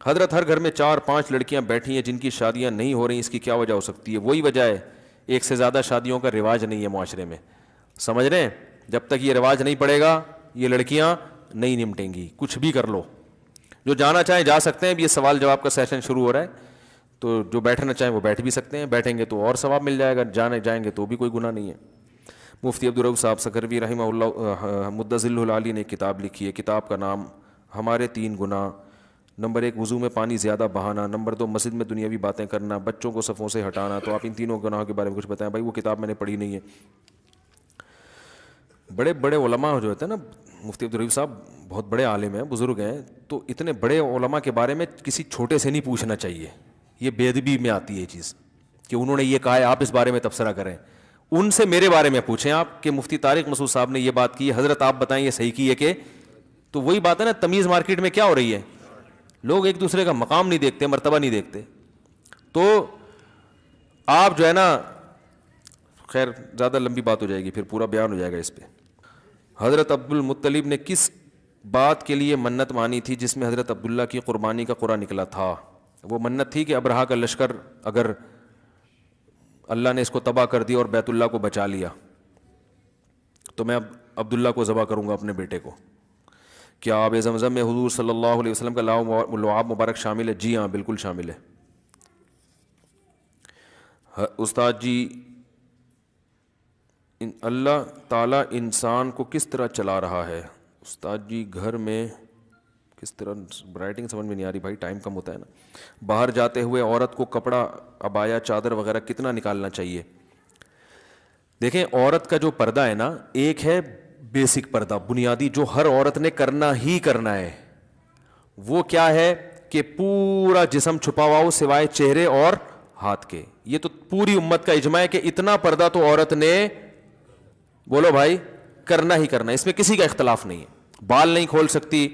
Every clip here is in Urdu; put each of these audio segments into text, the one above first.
حضرت ہر گھر میں 4-5 لڑکیاں بیٹھی ہیں جن کی شادیاں نہیں ہو رہی, اس کی کیا وجہ ہو سکتی ہے؟ وہی وجہ ہے, ایک سے زیادہ شادیوں کا رواج نہیں ہے معاشرے میں, سمجھ رہے ہیں؟ جب تک یہ رواج نہیں پڑے گا یہ لڑکیاں نہیں نمٹیں گی, کچھ بھی کر لو. جو جانا چاہیں جا سکتے ہیں, اب یہ سوال جواب کا سیشن شروع ہو رہا ہے, تو جو بیٹھنا چاہیں وہ بیٹھ بھی سکتے ہیں, بیٹھیں گے تو اور ثواب مل جائے گا, جائیں گے تو بھی کوئی گناہ نہیں ہے. مفتی عبدالرؤف صاحب سکروی رحمہ اللہ مدظل العالی نے ایک کتاب لکھی ہے, کتاب کا نام ہمارے 3 گناہ. نمبر 1 وضو میں پانی زیادہ بہانا, نمبر 2 مسجد میں دنیاوی باتیں کرنا, بچوں کو صفوں سے ہٹانا. تو آپ ان تینوں گناہوں کے بارے میں کچھ بتائیں. بھائی وہ کتاب میں نے پڑھی نہیں ہے. بڑے بڑے علماء جو ہوتے ہیں نا, مفتی عبدالرؤف صاحب بہت بڑے عالم ہیں, بزرگ ہیں, تو اتنے بڑے علماء کے بارے میں کسی چھوٹے سے نہیں پوچھنا چاہیے. یہ بے ادبی میں آتی ہے یہ چیز کہ انہوں نے یہ کہا ہے آپ اس بارے میں تبصرہ کریں. ان سے میرے بارے میں پوچھیں آپ کہ مفتی طارق مسعود صاحب نے یہ بات کی ہے, حضرت آپ بتائیں یہ صحیح کی ہے کہ. تو وہی بات ہے نا, تمیز مارکیٹ میں کیا ہو رہی ہے, لوگ ایک دوسرے کا مقام نہیں دیکھتے, مرتبہ نہیں دیکھتے. تو آپ جو ہے نا, خیر زیادہ لمبی بات ہو جائے گی, پھر پورا بیان ہو جائے گا اس پہ. حضرت عبد المطلب نے کس بات کے لیے منت مانی تھی جس میں حضرت عبداللہ کی قربانی کا قرعہ نکلا تھا؟ وہ منت تھی کہ ابرہہ کا لشکر اگر اللہ نے اس کو تباہ کر دیا اور بیت اللہ کو بچا لیا تو میں اب عبداللہ کو ذبح کروں گا اپنے بیٹے کو. کیا آب زمزم میں حضور صلی اللہ علیہ وسلم کا لعاب مبارک شامل ہے؟ جی ہاں بالکل شامل ہے. استاد جی اللہ تعالیٰ انسان کو کس طرح چلا رہا ہے؟ استاد جی گھر میں کس طرح, رائٹنگ سمجھ میں نہیں آ رہی بھائی, ٹائم کم ہوتا ہے نا. باہر جاتے ہوئے عورت کو کپڑا, عبایا, چادر وغیرہ کتنا نکالنا چاہیے؟ دیکھیں عورت کا جو پردہ ہے نا, ایک ہے بیسک پردہ بنیادی جو ہر عورت نے کرنا ہی کرنا ہے. وہ کیا ہے کہ پورا جسم چھپا ہوا ہو سوائے چہرے اور ہاتھ کے. یہ تو پوری امت کا اجماع ہے کہ اتنا پردہ تو عورت نے, بولو بھائی, کرنا ہی کرنا ہے, اس میں کسی کا اختلاف نہیں ہے. بال نہیں کھول سکتی,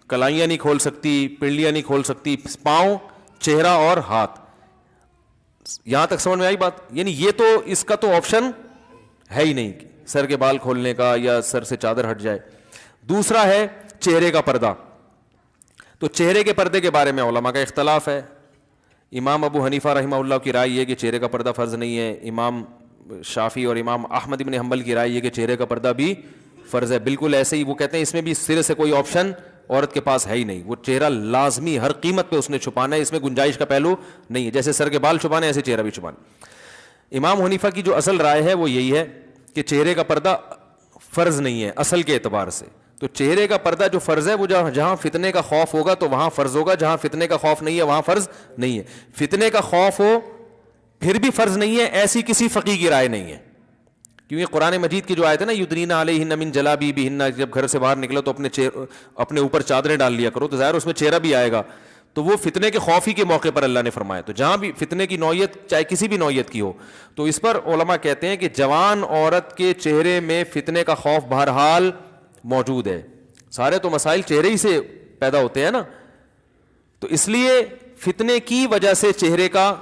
کلائیاں نہیں کھول سکتی, پنڈلیاں نہیں کھول سکتی, پاؤں, چہرہ اور ہاتھ. یہاں تک سمجھ میں آئی بات؟ یعنی یہ تو اس کا تو آپشن ہے ہی نہیں سر کے بال کھولنے کا یا سر سے چادر ہٹ جائے. دوسرا ہے چہرے کا پردہ. تو چہرے کے پردے کے بارے میں علماء کا اختلاف ہے. امام ابو حنیفہ رحمہ اللہ کی رائے یہ کہ چہرے کا پردہ فرض نہیں ہے. امام شافعی اور امام احمد بن حنبل کی رائے یہ کہ چہرے کا پردہ بھی فرض ہے. بالکل ایسے ہی وہ کہتے ہیں اس میں بھی سرے سے کوئی آپشن عورت کے پاس ہے ہی نہیں, وہ چہرہ لازمی ہر قیمت پہ اس نے چھپانا ہے, اس میں گنجائش کا پہلو نہیں ہے. جیسے سر کے بال چھپانے ایسے چہرہ بھی چھپانا. امام حنیفہ کی جو اصل رائے ہے وہ یہی ہے کہ چہرے کا پردہ فرض نہیں ہے اصل کے اعتبار سے. تو چہرے کا پردہ جو فرض ہے وہ جہاں فتنے کا خوف ہوگا تو وہاں فرض ہوگا, جہاں فتنے کا خوف نہیں ہے وہاں فرض نہیں ہے. فتنے کا خوف ہو پھر بھی فرض نہیں ہے, ایسی کسی فقیہ کی رائے نہیں ہے. کیونکہ قرآن مجید کی جو آیت ہے نا, یدنین علیہن من جلابیبہن, جب گھر سے باہر نکلو تو اپنے اوپر چادریں ڈال لیا کرو, تو ظاہر اس میں چہرہ بھی آئے گا. تو وہ فتنے کے خوف ہی کے موقع پر اللہ نے فرمایا. تو جہاں بھی فتنے کی نوعیت چاہے کسی بھی نوعیت کی ہو, تو اس پر علماء کہتے ہیں کہ جوان عورت کے چہرے میں فتنے کا خوف بہرحال موجود ہے. سارے تو مسائل چہرے ہی سے پیدا ہوتے ہیں نا, تو اس لیے فتنے کی وجہ سے چہرے کا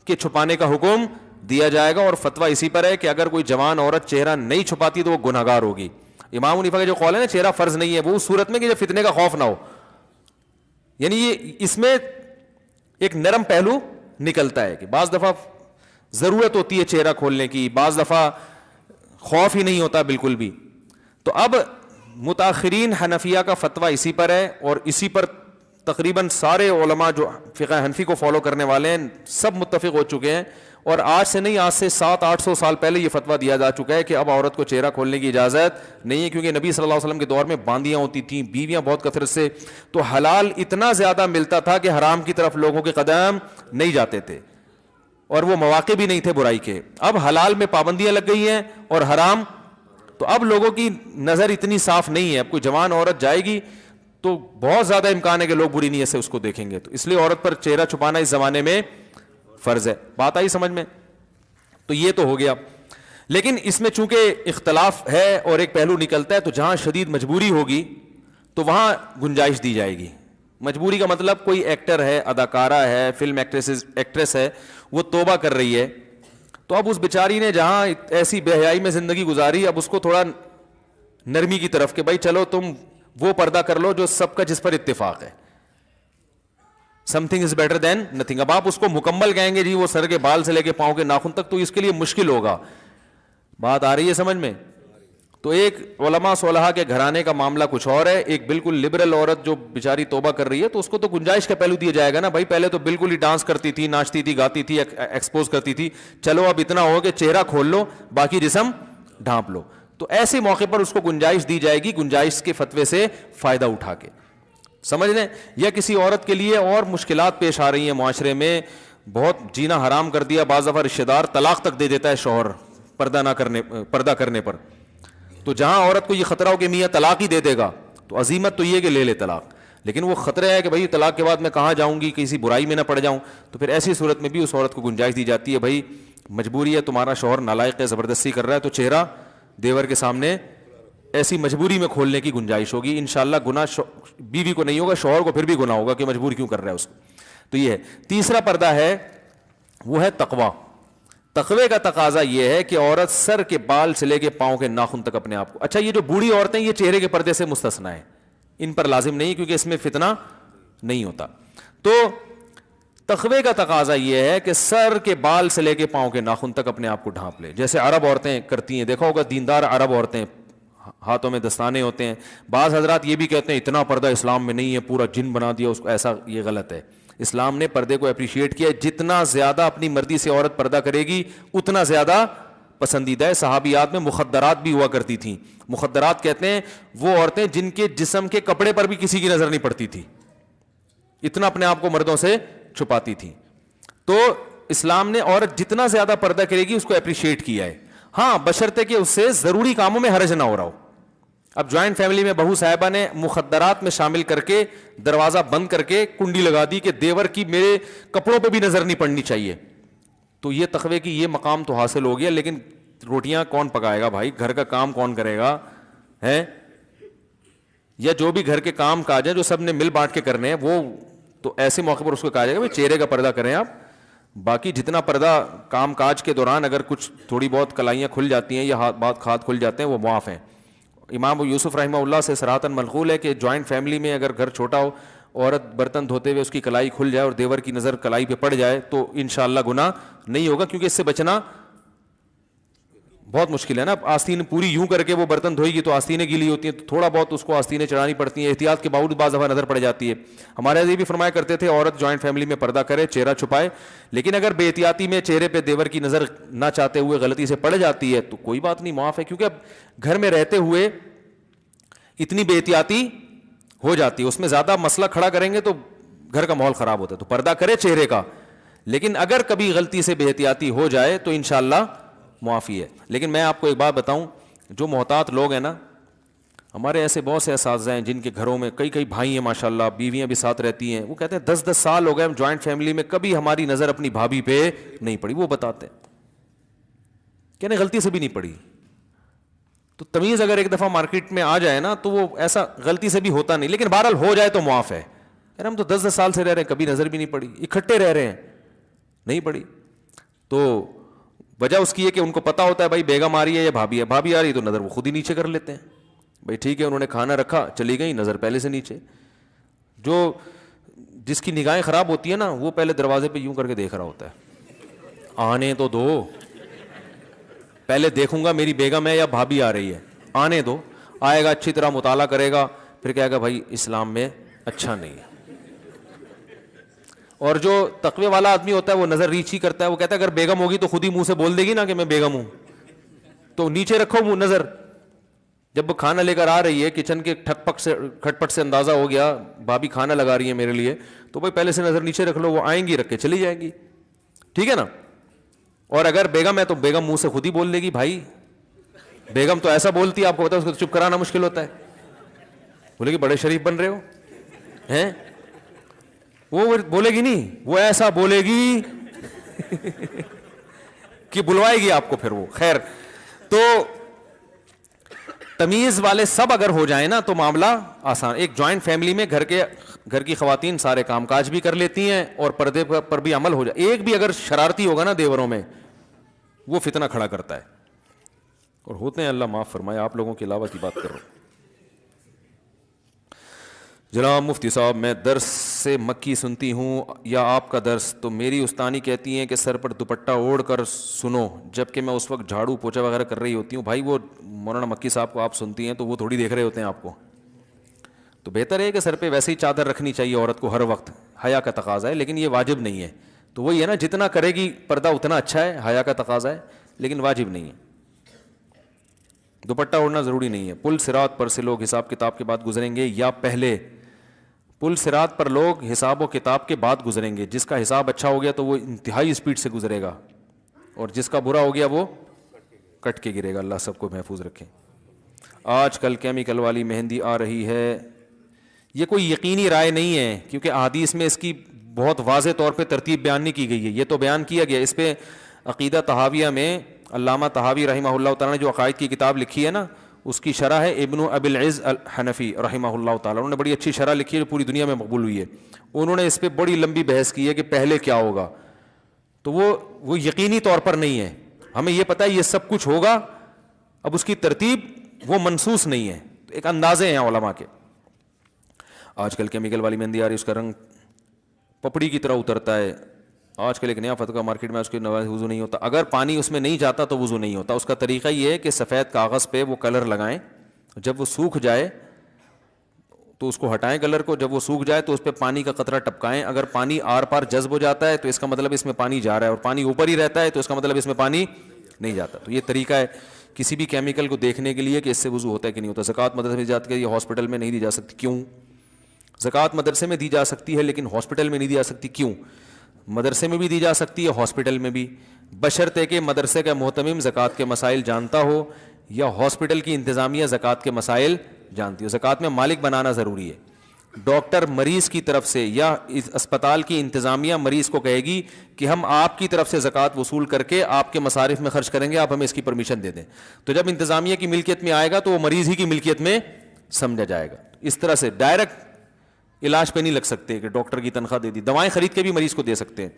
کے چھپانے کا حکم دیا جائے گا. اور فتویٰ اسی پر ہے کہ اگر کوئی جوان عورت چہرہ نہیں چھپاتی تو وہ گنہگار ہوگی. امام حنیفہ کا جو قول ہے نا چہرہ فرض نہیں ہے, وہ اس صورت میں کہ جب فتنے کا خوف نہ ہو. یعنی یہ اس میں ایک نرم پہلو نکلتا ہے کہ بعض دفعہ ضرورت ہوتی ہے چہرہ کھولنے کی, بعض دفعہ خوف ہی نہیں ہوتا بالکل بھی. تو اب متاخرین حنفیہ کا فتویٰ اسی پر ہے, اور اسی پر تقریباً سارے علماء جو فقہ حنفی کو فالو کرنے والے ہیں سب متفق ہو چکے ہیں. اور آج سے نہیں, آج سے 700-800 سال پہلے یہ فتویٰ دیا جا چکا ہے کہ اب عورت کو چہرہ کھولنے کی اجازت نہیں ہے, کیونکہ نبی صلی اللہ علیہ وسلم کے دور میں باندیاں ہوتی تھیں, بیویاں بہت کثرت سے, تو حلال اتنا زیادہ ملتا تھا کہ حرام کی طرف لوگوں کے قدم نہیں جاتے تھے, اور وہ مواقع بھی نہیں تھے برائی کے. اب حلال میں پابندیاں لگ گئی ہیں اور حرام, تو اب لوگوں کی نظر اتنی صاف نہیں ہے. اب کوئی جوان عورت جائے گی تو بہت زیادہ امکان ہے کہ لوگ بری نیت سے اس کو دیکھیں گے. تو اس لیے عورت پر چہرہ چھپانا اس زمانے میں فرض ہے. بات آئی سمجھ میں؟ تو یہ تو ہو گیا. لیکن اس میں چونکہ اختلاف ہے اور ایک پہلو نکلتا ہے, تو جہاں شدید مجبوری ہوگی تو وہاں گنجائش دی جائے گی. مجبوری کا مطلب کوئی ایکٹر ہے, اداکارہ ہے, فلم ایکٹریس ہے, وہ توبہ کر رہی ہے, تو اب اس بیچاری نے جہاں ایسی بے حیائی میں زندگی گزاری, اب اس کو تھوڑا نرمی کی طرف کہ بھائی چلو تم وہ پردہ کر لو جو سب کا جس پر اتفاق ہے. Some thing is better than nothing. اب آپ اس کو مکمل کہیں گے جی وہ سر کے بال سے لے کے پاؤں کے ناخن تک, تو اس کے لیے مشکل ہوگا. بات آ رہی ہے سمجھ میں؟ تو ایک علماء صالحہ کے گھرانے کا معاملہ کچھ اور ہے, ایک بالکل لبرل عورت جو بیچاری توبہ کر رہی ہے تو اس کو تو گنجائش کا پہلو دیا جائے گا نا. بھائی پہلے تو بالکل ہی ڈانس کرتی تھی, ناچتی تھی, گاتی تھی, ایکسپوز کرتی تھی, چلو اب اتنا ہو کہ چہرہ کھول لو, باقی جسم ڈھانپ لو. تو ایسے موقع پر اس کو گنجائش دی جائے گی, گنجائش کے فتوے سے فائدہ اٹھا کے, سمجھ لیں. یا کسی عورت کے لیے اور مشکلات پیش آ رہی ہیں معاشرے میں, بہت جینا حرام کر دیا, بعض دفعہ رشتہ دار طلاق تک دے دیتا ہے شوہر پردہ کرنے پر. تو جہاں عورت کو یہ خطرہ ہو کہ میاں طلاق ہی دے دے گا, تو عزیمت تو یہ کہ لے لے طلاق, لیکن وہ خطرہ ہے کہ بھائی طلاق کے بعد میں کہاں جاؤں گی, کسی برائی میں نہ پڑ جاؤں. تو پھر ایسی صورت میں بھی اس عورت کو گنجائش دی جاتی ہے, بھائی مجبوری ہے, تمہارا شوہر نالائق ہے, زبردستی کر رہا ہے, تو چہرہ دیور کے سامنے ایسی مجبوری میں کھولنے کی گنجائش ہوگی. انشاءاللہ گناہ بیوی کو نہیں ہوگا, شوہر کو پھر بھی گناہ ہوگا کہ مجبور کیوں کر رہا ہے اس کو. تو یہ ہے. تیسرا پردہ ہے وہ ہے تقویٰ. تقوی کا تقاضا یہ ہے کہ عورت سر کے بال سے لے کے پاؤں کے ناخن تک اپنے آپ کو, اچھا یہ جو بوڑھی عورتیں یہ چہرے کے پردے سے مستثنا ہے, ان پر لازم نہیں کیونکہ اس میں فتنہ نہیں ہوتا. تو تقوی کا تقاضا یہ ہے کہ سر کے بال سے لے کے پاؤں کے ناخن تک اپنے آپ کو ڈھانپ لے, جیسے عرب عورتیں کرتی ہیں. دیکھا ہوگا دیندار عرب عورتیں, ہاتھوں میں دستانے ہوتے ہیں. بعض حضرات یہ بھی کہتے ہیں اتنا پردہ اسلام میں نہیں ہے, پورا جن بنا دیا اس کو, ایسا یہ غلط ہے. اسلام نے پردے کو اپریشیٹ کیا, جتنا زیادہ اپنی مرضی سے عورت پردہ کرے گی اتنا زیادہ پسندیدہ ہے. صحابیات میں مخدرات بھی ہوا کرتی تھیں. مخدرات کہتے ہیں وہ عورتیں جن کے جسم کے کپڑے پر بھی کسی کی نظر نہیں پڑتی تھی, اتنا اپنے آپ کو مردوں سے چھپاتی تھی. تو اسلام نے عورت جتنا زیادہ پردہ کرے گی اس کو اپریشیٹ کیا ہے. ہاں بشرطے کہ اس سے ضروری کاموں میں حرج نہ ہو رہا ہو. اب جوائنٹ فیملی میں بہو صاحبہ نے مخدرات میں شامل کر کے دروازہ بند کر کے کنڈی لگا دی کہ دیور کی میرے کپڑوں پہ بھی نظر نہیں پڑنی چاہیے, تو یہ تقوی کی یہ مقام تو حاصل ہو گیا, لیکن روٹیاں کون پکائے گا بھائی, گھر کا کام کون کرے گا ہے, یا جو بھی گھر کے کام کاج ہیں جو سب نے مل بانٹ کے کرنے ہیں وہ, تو ایسے موقع پر اس کو کہا جائے گا بھائی چہرے کا پردہ کریں آپ. باقی جتنا پردہ کام کاج کے دوران اگر کچھ تھوڑی بہت کلائیاں کھل جاتی ہیں یا ہاتھ کھل جاتے ہیں وہ معاف ہیں. امام ابو یوسف رحمہ اللہ سے صراحتاً منقول ہے کہ جوائنٹ فیملی میں اگر گھر چھوٹا ہو, عورت برتن دھوتے ہوئے اس کی کلائی کھل جائے اور دیور کی نظر کلائی پہ پڑ جائے تو انشاءاللہ گناہ نہیں ہوگا, کیونکہ اس سے بچنا بہت مشکل ہے نا. آستین پوری یوں کر کے وہ برتن دھوئے گی تو آستینیں گیلی ہوتی ہیں, تو تھوڑا بہت اس کو آستینیں چڑھانی پڑتی ہیں, احتیاط کے باوجود بعض دفعہ نظر پڑ جاتی ہے. ہمارے یہ بھی فرمایا کرتے تھے عورت جوائنٹ فیملی میں پردہ کرے, چہرہ چھپائے, لیکن اگر بے احتیاطی میں چہرے پہ دیور کی نظر نہ چاہتے ہوئے غلطی سے پڑ جاتی ہے تو کوئی بات نہیں, معاف ہے. کیونکہ اب گھر میں رہتے ہوئے اتنی بے احتیاطی ہو جاتی ہے, اس میں زیادہ مسئلہ کھڑا کریں گے تو گھر کا ماحول خراب ہوتا ہے. تو پردہ کرے چہرے کا, لیکن اگر کبھی غلطی سے بے احتیاطی ہو جائے تو انشاءاللہ معافی ہے. لیکن میں آپ کو ایک بات بتاؤں, جو محتاط لوگ ہیں نا, ہمارے ایسے بہت سے اساتذہ ہیں جن کے گھروں میں کئی بھائی ہیں ماشاءاللہ, بیویاں بھی ساتھ رہتی ہیں, وہ کہتے ہیں 10 سال ہو گئے ہم جوائنٹ فیملی میں کبھی ہماری نظر اپنی بھابھی پہ نہیں پڑی. وہ بتاتے ہیں کہنے غلطی سے بھی نہیں پڑی. تو تمیز اگر ایک دفعہ مارکیٹ میں آ جائے نا تو وہ ایسا غلطی سے بھی ہوتا نہیں, لیکن بہرحال ہو جائے تو معاف ہے. یار ہم تو 10 سال سے رہ رہے ہیں, کبھی نظر بھی نہیں پڑی, اکٹھے رہ رہے ہیں نہیں پڑی. تو وجہ اس کی ہے کہ ان کو پتا ہوتا ہے بھائی بیگم آ رہی ہے یا بھابھی ہے, بھابھی آ رہی ہے تو نظر وہ خود ہی نیچے کر لیتے ہیں. بھائی ٹھیک ہے انہوں نے کھانا رکھا, چلی گئی, نظر پہلے سے نیچے. جو جس کی نگاہیں خراب ہوتی ہیں نا وہ پہلے دروازے پہ یوں کر کے دیکھ رہا ہوتا ہے, آنے تو دو, پہلے دیکھوں گا میری بیگم ہے یا بھابھی آ رہی ہے, آنے دو. آئے گا اچھی طرح مطالعہ کرے گا, پھر کہے گا بھائی اسلام میں اچھا نہیں ہے. اور جو تقوی والا آدمی ہوتا ہے وہ نظر ریچھ ہی کرتا ہے, وہ کہتا ہے اگر بیگم ہوگی تو خود ہی منہ سے بول دے گی نا کہ میں بیگم ہوں, تو نیچے رکھو منہ نظر. جب وہ کھانا لے کر آ رہی ہے کچن کے کھٹ پٹ سے اندازہ ہو گیا بھابھی کھانا لگا رہی ہے میرے لیے, تو بھائی پہلے سے نظر نیچے رکھ لو, وہ آئیں گی رکھ کے چلی جائیں گی, ٹھیک ہے نا. اور اگر بیگم ہے تو بیگم منہ سے خود ہی بول دے گی بھائی بیگم تو ایسا بولتی ہے, آپ کو پتا ہے اس کو چپ کرانا مشکل ہوتا ہے. بولے گی بڑے شریف بن رہے ہو ہیں, وہ بولے گی نہیں, وہ ایسا بولے گی کہ بلوائے گی آپ کو پھر وہ. خیر, تو تمیز والے سب اگر ہو جائیں نا تو معاملہ آسان. ایک جوائنٹ فیملی میں گھر کی خواتین سارے کام کاج بھی کر لیتی ہیں اور پردے پر بھی عمل ہو جائے. ایک بھی اگر شرارتی ہوگا نا دیوروں میں وہ فتنہ کھڑا کرتا ہے, اور ہوتے ہیں, اللہ معاف فرمائے, آپ لوگوں کے علاوہ کی بات کر رہا ہوں. جناب مفتی صاحب میں درس سے مکی سنتی ہوں یا آپ کا درس, تو میری استانی کہتی ہیں کہ سر پر دوپٹہ اوڑھ کر سنو, جبکہ میں اس وقت جھاڑو پوچھا وغیرہ کر رہی ہوتی ہوں. بھائی وہ مولانا مکی صاحب کو آپ سنتی ہیں تو وہ تھوڑی دیکھ رہے ہوتے ہیں آپ کو, تو بہتر ہے کہ سر پہ ویسے ہی چادر رکھنی چاہیے عورت کو ہر وقت, حیا کا تقاضا ہے, لیکن یہ واجب نہیں ہے. تو وہی ہے نا, جتنا کرے گی پردہ اتنا اچھا ہے, حیا کا تقاضا ہے لیکن واجب نہیں ہے. دوپٹہ اوڑھنا ضروری نہیں ہے. پل صراط پر سے لوگ حساب کتاب کے بعد گزریں گے یا پہلے؟ پل صراط پر لوگ حساب و کتاب کے بعد گزریں گے. جس کا حساب اچھا ہو گیا تو وہ انتہائی اسپیڈ سے گزرے گا, اور جس کا برا ہو گیا وہ کٹ کے گرے گا. اللہ سب کو محفوظ رکھے. آج کل کیمیکل والی مہندی آ رہی ہے, یہ کوئی یقینی رائے نہیں ہے کیونکہ احادیث میں اس کی بہت واضح طور پہ ترتیب بیان نہیں کی گئی ہے. یہ تو بیان کیا گیا, اس پہ عقیدہ طحاویہ میں علامہ طحاوی رحمہ اللہ تعالیٰ نے جو عقائد کی کتاب لکھی ہے نا, اس کی شرح ہے ابن ابی العز الحنفی رحمہ اللہ تعالیٰ. انہوں نے بڑی اچھی شرح لکھی ہے جو پوری دنیا میں مقبول ہوئی ہے. انہوں نے اس پہ بڑی لمبی بحث کی ہے کہ پہلے کیا ہوگا, تو وہ یقینی طور پر نہیں ہے. ہمیں یہ پتہ ہے یہ سب کچھ ہوگا, اب اس کی ترتیب وہ منصوص نہیں ہے, ایک اندازے ہیں علماء کے. آج کل کیمیکل والی مہندی آ رہی ہے, اس کا رنگ پپڑی کی طرح اترتا ہے. آج کل ایک نیا فتویٰ مارکیٹ میں, اس کے نواز وضو نہیں ہوتا. اگر پانی اس میں نہیں جاتا تو وضو نہیں ہوتا. اس کا طریقہ یہ ہے کہ سفید کاغذ پہ وہ کلر لگائیں, جب وہ سوکھ جائے تو اس کو ہٹائیں کلر کو, جب وہ سوکھ جائے تو اس پہ پانی کا قطرہ ٹپکائیں. اگر پانی آر پار جذب ہو جاتا ہے تو اس کا مطلب اس میں پانی جا رہا ہے, اور پانی اوپر ہی رہتا ہے تو اس کا مطلب اس میں پانی نہیں جاتا. تو یہ طریقہ ہے کسی بھی کیمیکل کو دیکھنے کے لیے کہ اس سے وضو ہوتا ہے کہ نہیں ہوتا. زکوٰۃ مدرسے میں دی جاتی ہے, یہ ہاسپٹل میں نہیں دی جا سکتی. کیوں؟ زکوٰۃ مدرسے میں دی جا سکتی ہے لیکن ہاسپٹل میں نہیں دی جا سکتی. کیوں؟ مدرسے میں بھی دی جا سکتی ہے, ہاسپٹل میں بھی, بشرطے کہ مدرسے کا محتمم زکوٰۃ کے مسائل جانتا ہو یا ہاسپٹل کی انتظامیہ زکوٰۃ کے مسائل جانتی ہو. زکوٰۃ میں مالک بنانا ضروری ہے. ڈاکٹر مریض کی طرف سے یا اسپتال کی انتظامیہ مریض کو کہے گی کہ ہم آپ کی طرف سے زکوٰۃ وصول کر کے آپ کے مصارف میں خرچ کریں گے, آپ ہمیں اس کی پرمیشن دے دیں. تو جب انتظامیہ کی ملکیت میں آئے گا تو وہ مریض ہی کی ملکیت میں سمجھا جائے گا. اس طرح سے ڈائریکٹ علاج پہ نہیں لگ سکتے کہ ڈاکٹر کی تنخواہ دے دی, دوائیں خرید کے بھی مریض کو دے سکتے ہیں.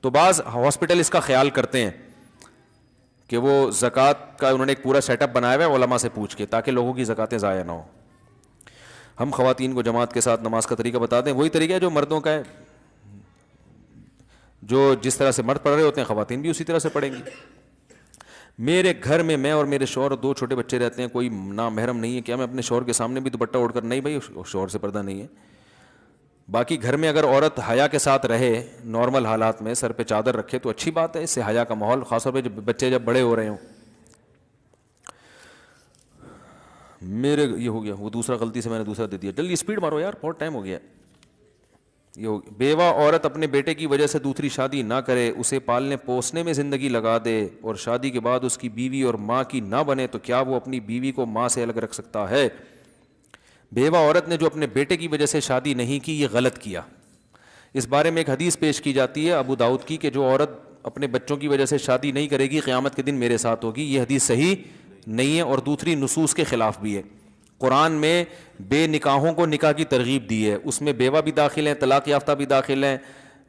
تو بعض ہاسپٹل اس کا خیال کرتے ہیں کہ وہ زکوٰۃ کا انہوں نے ایک پورا سیٹ اپ بنایا ہوا ہے علماء سے پوچھ کے, تاکہ لوگوں کی زکوٰتیں ضائع نہ ہوں. ہم خواتین کو جماعت کے ساتھ نماز کا طریقہ بتا دیں. وہی طریقہ ہے جو مردوں کا ہے, جو جس طرح سے مرد پڑھ رہے ہوتے ہیں خواتین بھی اسی طرح سے پڑھیں گی. میرے گھر میں میں اور میرے شوہر اور 2 چھوٹے بچے رہتے ہیں, کوئی نامحرم نہیں ہے, کیا میں اپنے شوہر کے سامنے بھی دوپٹہ اوڑھ کر؟ نہیں بھائی, شوہر سے پردہ نہیں ہے. باقی گھر میں اگر عورت حیا کے ساتھ رہے, نارمل حالات میں سر پہ چادر رکھے تو اچھی بات ہے, اس سے حیا کا ماحول, خاص طور پہ بچے جب بڑے ہو رہے ہوں. میرے یہ ہو گیا, وہ دوسرا غلطی سے میں نے دوسرا دے دیا. جلدی اسپیڈ مارو یار, بہت ٹائم ہو گیا. یہ ہو گیا. بیوہ عورت اپنے بیٹے کی وجہ سے دوسری شادی نہ کرے, اسے پالنے پوسنے میں زندگی لگا دے اور شادی کے بعد اس کی بیوی اور ماں کی نہ بنے, تو کیا وہ اپنی بیوی کو ماں سے الگ رکھ سکتا ہے؟ بیوہ عورت نے جو اپنے بیٹے کی وجہ سے شادی نہیں کی, یہ غلط کیا. اس بارے میں ایک حدیث پیش کی جاتی ہے ابو داؤد کی کہ جو عورت اپنے بچوں کی وجہ سے شادی نہیں کرے گی قیامت کے دن میرے ساتھ ہوگی. یہ حدیث صحیح نہیں ہے اور دوسری نصوص کے خلاف بھی ہے. قرآن میں بے نکاحوں کو نکاح کی ترغیب دی ہے, اس میں بیوہ بھی داخل ہیں, طلاق یافتہ بھی داخل ہیں,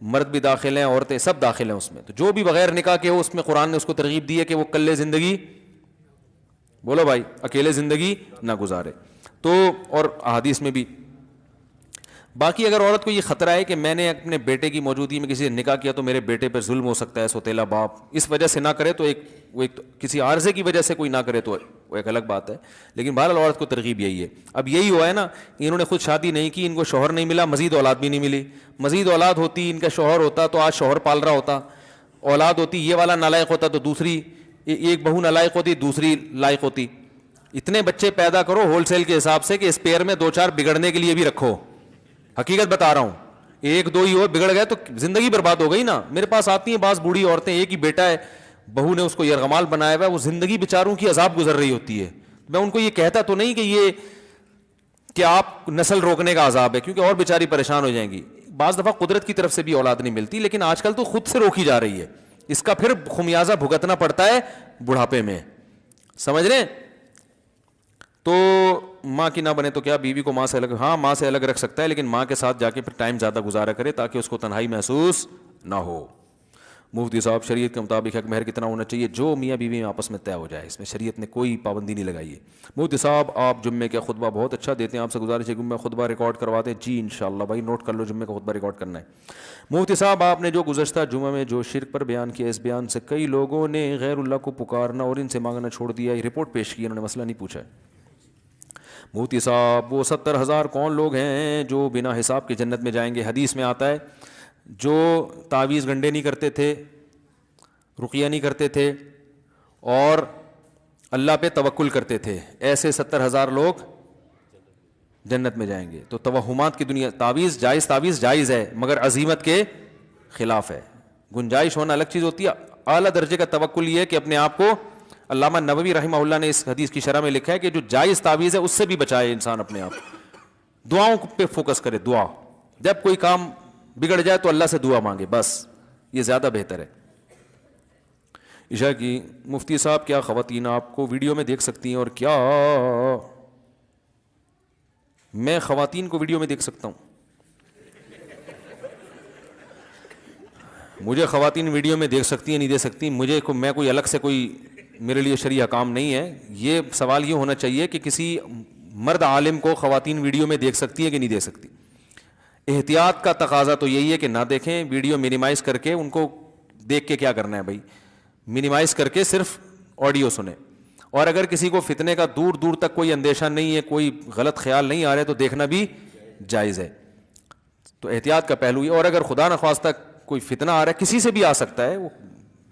مرد بھی داخل ہیں, عورتیں سب داخل ہیں اس میں. تو جو بھی بغیر نکاح کے ہو اس میں قرآن نے اس کو ترغیب دی ہے کہ وہ کلے زندگی, بولو بھائی, اکیلے زندگی نہ گزارے. تو اور احادیث میں بھی. باقی اگر عورت کو یہ خطرہ ہے کہ میں نے اپنے بیٹے کی موجودگی میں کسی سے نکاح کیا تو میرے بیٹے پر ظلم ہو سکتا ہے, سوتیلا باپ, اس وجہ سے نہ کرے, تو ایک کسی عارضے کی وجہ سے کوئی نہ کرے تو وہ ایک الگ بات ہے. لیکن بہرحال عورت کو ترغیب یہی ہے. اب یہی ہوا ہے نا, انہوں نے خود شادی نہیں کی, ان کو شوہر نہیں ملا, مزید اولاد بھی نہیں ملی. مزید اولاد ہوتی, ان کا شوہر ہوتا تو آج شوہر پال رہا ہوتا. اولاد ہوتی, یہ والا نالائق ہوتا تو دوسری, ایک بہو نالائق ہوتی, دوسری لائق ہوتی. اتنے بچے پیدا کرو ہول سیل کے حساب سے کہ اسپیئر میں 2-4 بگڑنے کے لیے بھی رکھو. حقیقت بتا رہا ہوں, 1-2 ہی ہو, بگڑ گئے تو زندگی برباد ہو گئی نا. میرے پاس آتی ہیں بعض بوڑھی عورتیں, ایک ہی بیٹا ہے, بہو نے اس کو یرغمال بنایا ہوا ہے, وہ زندگی بیچاروں کی عذاب گزر رہی ہوتی ہے. میں ان کو یہ کہتا تو نہیں کہ یہ کہ آپ نسل روکنے کا عذاب ہے, کیونکہ اور بیچاری پریشان ہو جائیں گی. بعض دفعہ قدرت کی طرف سے بھی اولاد نہیں ملتی, لیکن آج کل تو خود سے روکی جا رہی ہے. اس کا پھر خمیازہ بھگتنا پڑتا ہے بڑھاپے میں, سمجھ رہے ہیں. تو ماں کی نہ بنے تو کیا, بیوی کو ماں سے الگ, ہاں ماں سے الگ رکھ سکتا ہے, لیکن ماں کے ساتھ جا کے پھر ٹائم زیادہ گزارا کرے تاکہ اس کو تنہائی محسوس نہ ہو. مفتی صاحب شریعت کے مطابق حق مہر کتنا ہونا چاہیے؟ جو میاں بیوی میں آپس میں طے ہو جائے، اس میں شریعت نے کوئی پابندی نہیں لگائی ہے۔ مفتی صاحب آپ جمعے کا خطبہ بہت اچھا دیتے ہیں، آپ سے گزارش ہے کہ میں خطبہ ریکارڈ کروا دیں۔ جی انشاءاللہ بھائی، نوٹ کر لو، جمعے کا خطبہ ریکارڈ کرنا ہے۔ مفتی صاحب آپ نے جو گزشتہ جمعہ میں جو شرک پر بیان کیا، اس بیان سے کئی لوگوں نے غیر اللہ کو پکارنا اور ان سے مانگنا چھوڑ دیا، یہ رپورٹ پیش کی، انہوں نے مسئلہ نہیں پوچھا ہے۔ مفتی صاحب وہ 70,000 کون لوگ ہیں جو بنا حساب کے جنت میں جائیں گے؟ حدیث میں آتا ہے جو تعویذ گنڈے نہیں کرتے تھے، رقیہ نہیں کرتے تھے اور اللہ پہ توکل کرتے تھے، ایسے 70,000 لوگ جنت میں جائیں گے۔ تو توہمات کی دنیا، تعویذ جائز ہے مگر عزیمت کے خلاف ہے۔ گنجائش ہونا الگ چیز ہوتی ہے، اعلیٰ درجے کا توکل یہ ہے کہ اپنے آپ کو، علامہ نووی رحمہ اللہ نے اس حدیث کی شرح میں لکھا ہے کہ جو جائز تعویذ ہے اس سے بھی بچائے انسان اپنے آپ، دعاؤں پہ فوکس کرے، دعا، جب کوئی کام بگڑ جائے تو اللہ سے دعا مانگے، بس یہ زیادہ بہتر ہے۔ عشاء کی مفتی صاحب کیا خواتین آپ کو ویڈیو میں دیکھ سکتی ہیں اور کیا میں خواتین کو ویڈیو میں دیکھ سکتا ہوں؟ مجھے خواتین ویڈیو میں دیکھ سکتی ہیں نہیں دیکھ سکتی، میں کوئی الگ سے کوئی میرے لیے شرعی حکام نہیں ہے۔ یہ سوال یہ ہونا چاہیے کہ کسی مرد عالم کو خواتین ویڈیو میں دیکھ سکتی ہیں کہ نہیں دیکھ سکتی۔ احتیاط کا تقاضا تو یہی ہے کہ نہ دیکھیں، ویڈیو منیمائز کر کے، ان کو دیکھ کے کیا کرنا ہے بھائی، منیمائز کر کے صرف آڈیو سنیں۔ اور اگر کسی کو فتنے کا دور دور تک کوئی اندیشہ نہیں ہے، کوئی غلط خیال نہیں آ رہے تو دیکھنا بھی جائز ہے۔ تو احتیاط کا پہلو یہ، اور اگر خدا نخواستہ کوئی فتنہ آ رہا ہے، کسی سے بھی آ سکتا ہے، وہ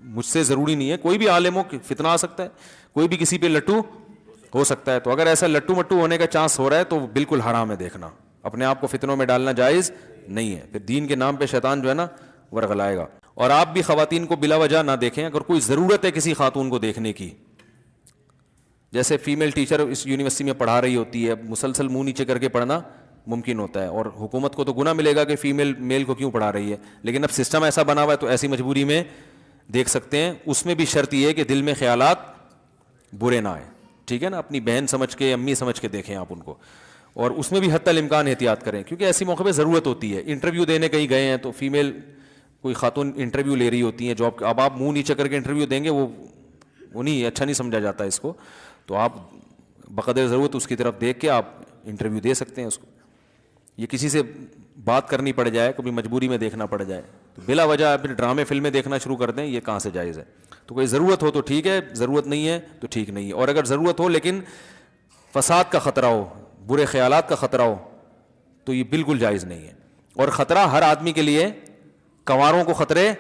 مجھ سے ضروری نہیں ہے، کوئی بھی عالم ہو فتنہ آ سکتا ہے، کوئی بھی کسی پہ لٹو ہو سکتا ہے، تو اگر ایسا لٹو مٹو ہونے کا چانس ہو رہا ہے تو بالکل حرام ہے دیکھنا، اپنے آپ کو فتنوں میں ڈالنا جائز نہیں ہے، پھر دین کے نام پہ شیطان جو ہے نا ورغلائے گا۔ اور آپ بھی خواتین کو بلا وجہ نہ دیکھیں، اگر کوئی ضرورت ہے کسی خاتون کو دیکھنے کی، جیسے فیمیل ٹیچر اس یونیورسٹی میں پڑھا رہی ہوتی ہے، مسلسل منہ نیچے کر کے پڑھنا ممکن ہوتا ہے، اور حکومت کو تو گناہ ملے گا کہ فیمیل میل کو کیوں پڑھا رہی ہے، لیکن اب سسٹم ایسا بنا ہوا ہے تو ایسی مجبوری میں دیکھ سکتے ہیں۔ اس میں بھی شرط یہ ہے کہ دل میں خیالات برے نہ آئے، ٹھیک ہے نا، اپنی بہن سمجھ کے، امی سمجھ کے دیکھیں آپ ان کو، اور اس میں بھی حتی الامکان احتیاط کریں، کیونکہ ایسی موقع پہ ضرورت ہوتی ہے۔ انٹرویو دینے کہیں گئے ہیں تو فیمیل کوئی خاتون انٹرویو لے رہی ہوتی ہیں جاب، اب آپ منہ نیچے کر کے انٹرویو دیں گے، وہ نہیں، اچھا نہیں سمجھا جاتا اس کو، تو آپ بقدر ضرورت اس کی طرف دیکھ کے آپ انٹرویو دے سکتے ہیں اس کو۔ یہ کسی سے بات کرنی پڑ جائے، کبھی مجبوری میں دیکھنا پڑ جائے تو بلا وجہ پھر ڈرامے فلمیں دیکھنا شروع کر دیں، یہ کہاں سے جائز ہے؟ تو کوئی ضرورت ہو تو ٹھیک ہے، ضرورت نہیں ہے تو ٹھیک نہیں ہے۔ اور اگر ضرورت ہو لیکن فساد کا خطرہ ہو، برے خیالات کا خطرہ ہو، تو یہ بالکل جائز نہیں ہے۔ اور خطرہ ہر آدمی کے لیے، کنواروں کو خطرے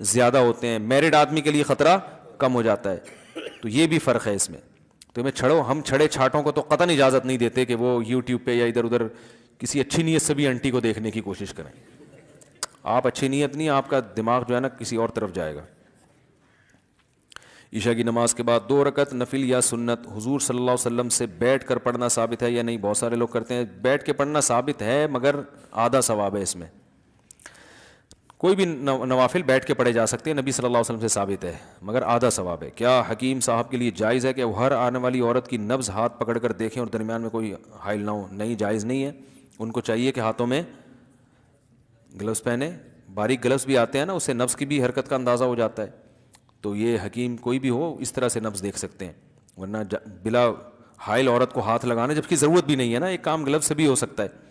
زیادہ ہوتے ہیں، میرڈ آدمی کے لیے خطرہ کم ہو جاتا ہے، تو یہ بھی فرق ہے اس میں۔ تو ہم چھڑے چھاٹوں کو تو قطعاً اجازت نہیں دیتے کہ وہ یوٹیوب پہ یا ادھر ادھر کسی اچھی نیت سے بھی انٹی کو دیکھنے کی کوشش کریں۔ آپ اچھی نیت نہیں، آپ کا دماغ جو ہے نا کسی اور طرف جائے گا۔ عشاء کی نماز کے بعد 2 رکعت نفل یا سنت حضور صلی اللہ علیہ وسلم سے بیٹھ کر پڑھنا ثابت ہے یا نہیں؟ بہت سارے لوگ کرتے ہیں، بیٹھ کے پڑھنا ثابت ہے مگر آدھا ثواب ہے اس میں۔ کوئی بھی نوافل بیٹھ کے پڑھے جا سکتے ہیں، نبی صلی اللہ علیہ وسلم سے ثابت ہے مگر آدھا ثواب ہے۔ کیا حکیم صاحب کے لیے جائز ہے کہ وہ ہر آنے والی عورت کی نبض ہاتھ پکڑ کر دیکھیں اور درمیان میں کوئی حائل نہ ہو؟ نہیں، جائز نہیں ہے، ان کو چاہیے کہ ہاتھوں میں گلوز پہنے، باریک گلوز بھی آتے ہیں نا، اس سے نبض کی بھی حرکت کا اندازہ ہو جاتا ہے، تو یہ حکیم کوئی بھی ہو اس طرح سے نبض دیکھ سکتے ہیں، ورنہ بلا حائل عورت کو ہاتھ لگانا جبکہ ضرورت بھی نہیں ہے نا، ایک کام گلوز سے بھی ہو سکتا ہے۔